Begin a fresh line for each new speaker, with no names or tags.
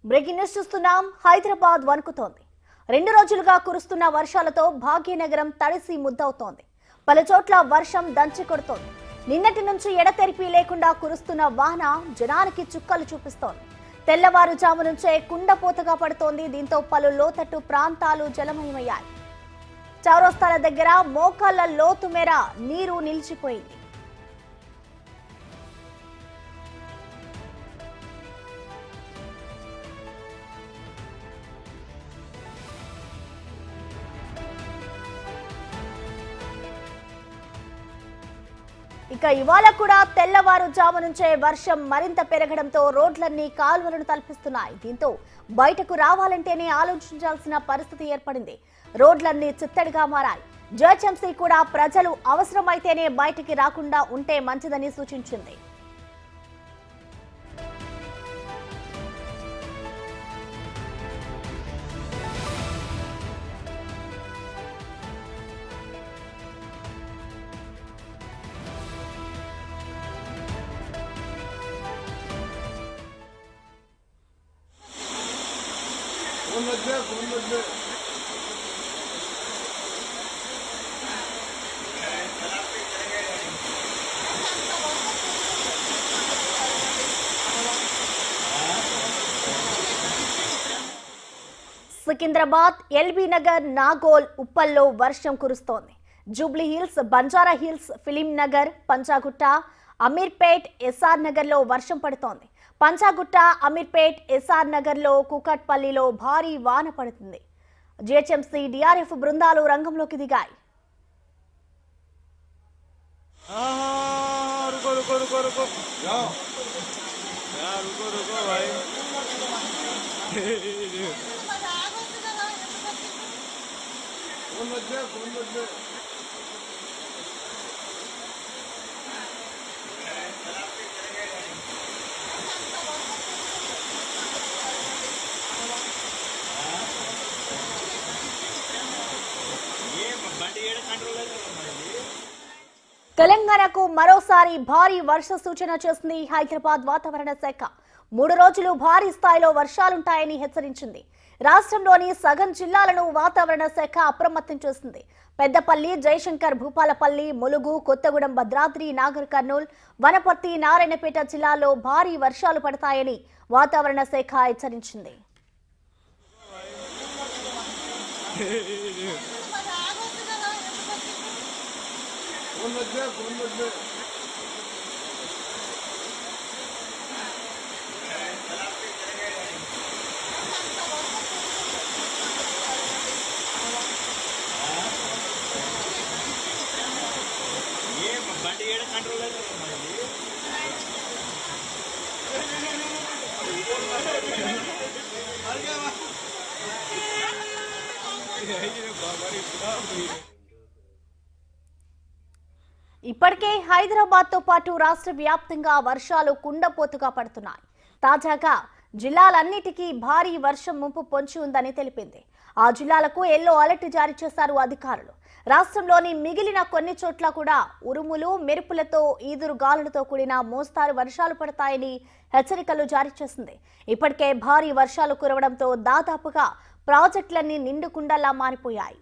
Breaking news చూస్తున్నాం. హైదరాబాద్ వణుకుతోంది. 2 రోజులుగా కురుస్తున్న వర్షాలతో భాగ్యనగరం తడిసి ముద్దవుతోంది. పలు చోట్ల వర్షం దంచి కొడుతోంది. నిన్నటి నుంచి ఎడతెరిపి లేకుండా కురుస్తున్న వాన జనానికి చుక్కలు చూపిస్తోంది. తెల్లవారుజాము నుంచే కుండపోతగా పడుతోంది. దీంతో పలు లోతట్టు ప్రాంతాలు జలమయమయ్యాయి. చౌరస్తాల దగ్గర మోకాళ్ల లోతు మేర నీరు నిలిచిపోయింది. ఇక ఇవాళ కూడా తెల్లవారుజాము నుంచే వర్షం మరింత పెరగడంతో రోడ్లన్నీ కాలువలను తలపిస్తున్నాయి. దీంతో బయటకు రావాలంటేనే ఆలోచించాల్సిన పరిస్థితి ఏర్పడింది. రోడ్లన్నీ చిత్తడిగా మారాయి. జిహెచ్ఎంసీ కూడా ప్రజలు అవసరమైతేనే బయటికి రాకుండా ఉంటే మంచిదని సూచించింది. సికింద్రాబాద్, ఎల్బీ నగర్, నాగోల్, ఉప్పల్లో వర్షం కురుస్తోంది. జూబ్లీ హిల్స్, బంజారా హిల్స్, ఫిలిం నగర్, పంచాగుట్ట, అమీర్పేట్, ఎస్ఆర్ నగర్ లో వర్షం పడుతోంది. పంచాగుట్ట, అమీర్పేట్, ఎస్ఆర్ నగర్ లో, కూకట్పల్లిలో భారీ వాన పడుతుంది. జిహెచ్ఎంసీ, డిఆర్ఎఫ్ బృందాలు రంగంలోకి దిగాయి. తెలంగాణకు మరోసారి భారీ వర్ష సూచన చేసింది హైదరాబాద్ వాతావరణ శాఖ. 3 రోజులు భారీ స్థాయిలో వర్షాలుంటాయని హెచ్చరించింది. రాష్ట్రంలోని సగం జిల్లాలను వాతావరణ శాఖ అప్రమత్తం చేసింది. పెద్దపల్లి, జయశంకర్, భూపాలపల్లి, ములుగు, కొత్తగూడెం, భద్రాద్రి, నాగర్ కర్నూల్, వనపర్తి, నారాయణపేట జిల్లాల్లో భారీ వర్షాలు పడతాయని వాతావరణ శాఖ హెచ్చరించింది. ఇప్పటికే హైదరాబాద్ తో పాటు రాష్ట్ర వ్యాప్తంగా వర్షాలు కుండపోతుగా పడుతున్నాయి. తాజాగా జిల్లాలన్నిటికీ భారీ వర్షం ముంపు పొంచి ఉందని తెలిపింది. ఆ జిల్లాలకు ఎల్లో అలర్ట్ జారీ చేశారు అధికారులు. రాష్ట్రంలోని మిగిలిన కొన్ని చోట్ల కూడా ఉరుములు, మెరుపులతో, ఈదురు గాలులతో కూడిన మోస్తారు వర్షాలు పడతాయని హెచ్చరికలు జారీ చేసింది. ఇప్పటికే భారీ వర్షాలు కురవడంతో దాదాపుగా ప్రాజెక్టులన్నీ నిండుకుండలా మారిపోయాయి.